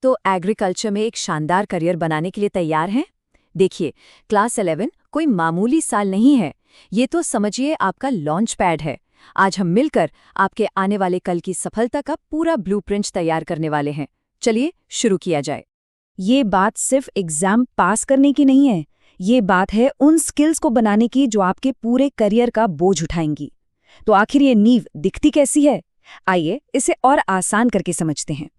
तो एग्रीकल्चर में एक शानदार करियर बनाने के लिए तैयार हैं? देखिए, क्लास 11 कोई मामूली साल नहीं है। ये तो समझिए आपका लॉन्च पैड है। आज हम मिलकर आपके आने वाले कल की सफलता का पूरा ब्लूप्रिंट तैयार करने वाले हैं। चलिए शुरू किया जाए। ये बात सिर्फ एग्जाम पास करने की नहीं है, ये बात है उन स्किल्स को बनाने की जो आपके पूरे करियर का बोझ उठाएंगी। तो आखिर ये नींव दिखती कैसी है? आइए इसे और आसान करके समझते हैं।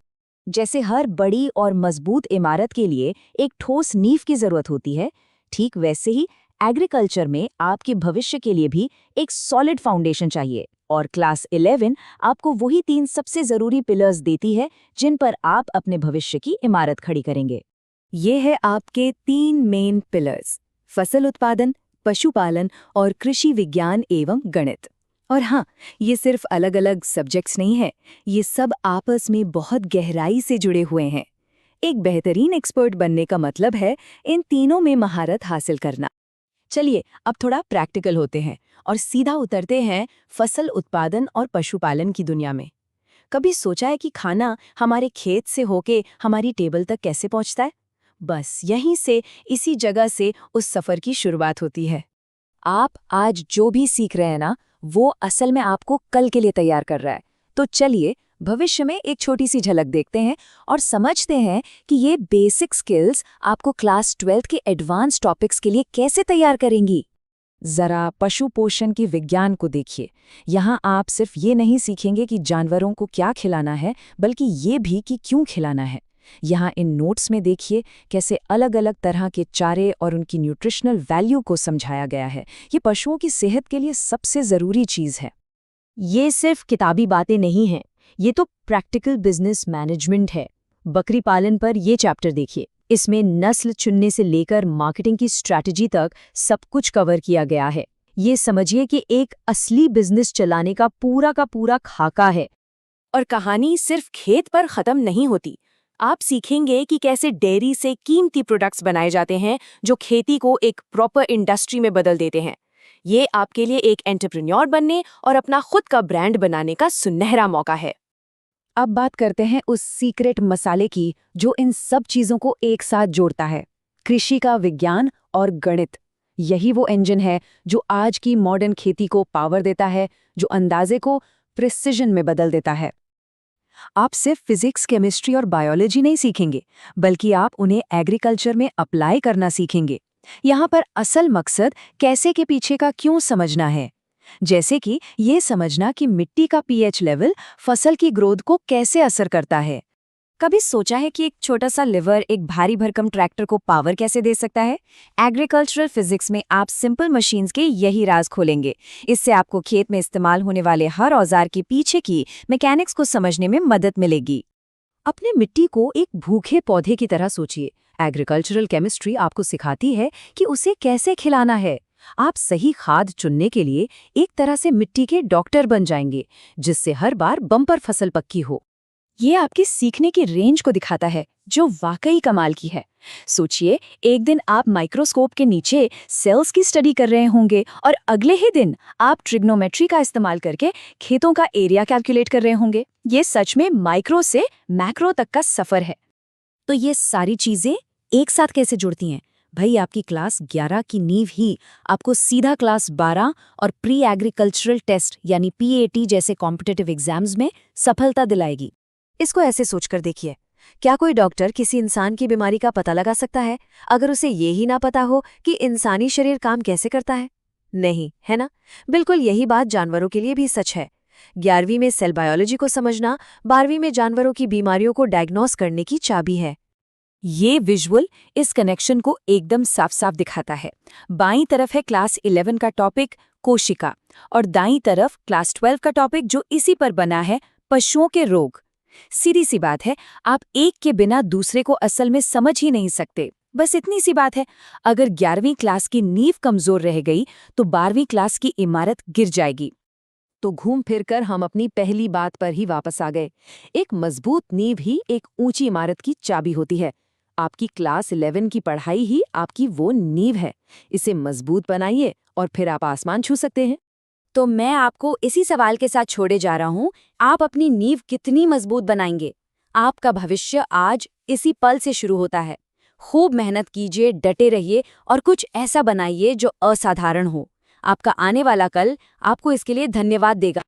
जैसे हर बड़ी और मजबूत इमारत के लिए एक ठोस नींव की जरूरत होती है, ठीक वैसे ही एग्रीकल्चर में आपके भविष्य के लिए भी एक सॉलिड फाउंडेशन चाहिए। और क्लास 11 आपको वही 3 सबसे जरूरी पिलर्स देती है जिन पर आप अपने भविष्य की इमारत खड़ी करेंगे। ये है आपके 3 मेन पिलर्स: फसल उत्पादन, पशुपालन और कृषि विज्ञान एवं गणित। और हाँ, ये सिर्फ अलग अलग सब्जेक्ट्स नहीं है, ये सब आपस में बहुत गहराई से जुड़े हुए हैं। एक बेहतरीन एक्सपर्ट बनने का मतलब है इन तीनों में महारत हासिल करना। चलिए अब थोड़ा प्रैक्टिकल होते हैं और सीधा उतरते हैं फसल उत्पादन और पशुपालन की दुनिया में। कभी सोचा है कि खाना हमारे खेत से होके हमारी टेबल तक कैसे पहुंचता है? बस यहीं से, इसी जगह से उस सफर की शुरुआत होती है। आप आज जो भी सीख रहे हैं ना, वो असल में आपको कल के लिए तैयार कर रहा है। तो चलिए भविष्य में एक छोटी सी झलक देखते हैं और समझते हैं कि ये बेसिक स्किल्स आपको क्लास 12 के एडवांस टॉपिक्स के लिए कैसे तैयार करेंगी। जरा पशु पोषण की विज्ञान को देखिए। यहाँ आप सिर्फ ये नहीं सीखेंगे कि जानवरों को क्या खिलाना है, बल्कि ये भी कि क्यों खिलाना है। यहाँ इन नोट्स में देखिए कैसे अलग अलग तरह के चारे और उनकी न्यूट्रिशनल वैल्यू को समझाया गया है। ये पशुओं की सेहत के लिए सबसे ज़रूरी चीज़ है। ये सिर्फ किताबी बातें नहीं हैं, ये तो प्रैक्टिकल बिजनेस मैनेजमेंट है। बकरी पालन पर ये चैप्टर देखिए, इसमें नस्ल चुनने से लेकर मार्केटिंग की स्ट्रैटेजी तक सब कुछ कवर किया गया है। ये समझिए कि एक असली बिजनेस चलाने का पूरा खाका है। और कहानी सिर्फ खेत पर खत्म नहीं होती। आप सीखेंगे कि कैसे डेयरी से कीमती प्रोडक्ट्स बनाए जाते हैं जो खेती को एक प्रॉपर इंडस्ट्री में बदल देते हैं। ये आपके लिए एक एंटरप्रेन्योर बनने और अपना खुद का ब्रांड बनाने का सुनहरा मौका है। अब बात करते हैं उस सीक्रेट मसाले की जो इन सब चीजों को एक साथ जोड़ता है: कृषि का विज्ञान और गणित। यही वो इंजन है जो आज की मॉडर्न खेती को पावर देता है, जो अंदाजे को प्रिसिजन में बदल देता है। आप सिर्फ फिजिक्स, केमिस्ट्री और बायोलॉजी नहीं सीखेंगे, बल्कि आप उन्हें एग्रीकल्चर में अप्लाई करना सीखेंगे। यहाँ पर असल मकसद कैसे के पीछे का क्यों समझना है। जैसे कि ये समझना कि मिट्टी का पीएच लेवल फसल की ग्रोथ को कैसे असर करता है। कभी सोचा है कि एक छोटा सा लिवर एक भारी भरकम ट्रैक्टर को पावर कैसे दे सकता है? एग्रीकल्चरल फिजिक्स में आप सिंपल मशीन्स के यही राज खोलेंगे। इससे आपको खेत में इस्तेमाल होने वाले हर औजार के पीछे की मैकेनिक्स को समझने में मदद मिलेगी। अपने मिट्टी को एक भूखे पौधे की तरह सोचिए। एग्रीकल्चरल केमिस्ट्री आपको सिखाती है कि उसे कैसे खिलाना है। आप सही खाद चुनने के लिए एक तरह से मिट्टी के डॉक्टर बन जाएंगे, जिससे हर बार बम्पर फसल पक्की हो। ये आपकी सीखने की रेंज को दिखाता है, जो वाकई कमाल की है। सोचिए, एक दिन आप माइक्रोस्कोप के नीचे सेल्स की स्टडी कर रहे होंगे और अगले ही दिन आप ट्रिग्नोमेट्री का इस्तेमाल करके खेतों का एरिया कैलकुलेट कर रहे होंगे। ये सच में माइक्रो से मैक्रो तक का सफर है। तो ये सारी चीजें एक साथ कैसे जुड़ती हैं? भाई, आपकी क्लास 11 की नींव ही आपको सीधा क्लास 12 और प्री एग्रीकल्चरल टेस्ट यानी PAT जैसे कॉम्पिटिटिव एग्जाम्स में सफलता दिलाएगी। इसको ऐसे सोचकर देखिए, क्या कोई डॉक्टर किसी इंसान की बीमारी का पता लगा सकता है अगर उसे ये ही ना पता हो कि इंसानी शरीर काम कैसे करता है? नहीं, है ना? बिल्कुल यही बात जानवरों के लिए भी सच है। 11वीं में सेल बायोलॉजी को समझना 12वीं में जानवरों की बीमारियों को डायग्नोस करने की चाबी है। ये विजुअल इस कनेक्शन को एकदम साफ साफ दिखाता है। बाईं तरफ है क्लास 11 का टॉपिक कोशिका और दाईं तरफ क्लास 12 का टॉपिक जो इसी पर बना है, पशुओं के रोग। सीधी सी बात है, आप एक के बिना दूसरे को असल में समझ ही नहीं सकते। बस इतनी सी बात है, अगर 11वीं क्लास की नींव कमजोर रह गई तो 12वीं क्लास की इमारत गिर जाएगी। तो घूम फिर कर हम अपनी पहली बात पर ही वापस आ गए। एक मजबूत नींव ही एक ऊंची इमारत की चाबी होती है। आपकी क्लास 11 की पढ़ाई ही आपकी वो नींव है। इसे मजबूत बनाइए और फिर आप आसमान छू सकते हैं। तो मैं आपको इसी सवाल के साथ छोड़े जा रहा हूँ, आप अपनी नींव कितनी मजबूत बनाएंगे? आपका भविष्य आज इसी पल से शुरू होता है। खूब मेहनत कीजिए, डटे रहिए और कुछ ऐसा बनाइए जो असाधारण हो। आपका आने वाला कल आपको इसके लिए धन्यवाद देगा।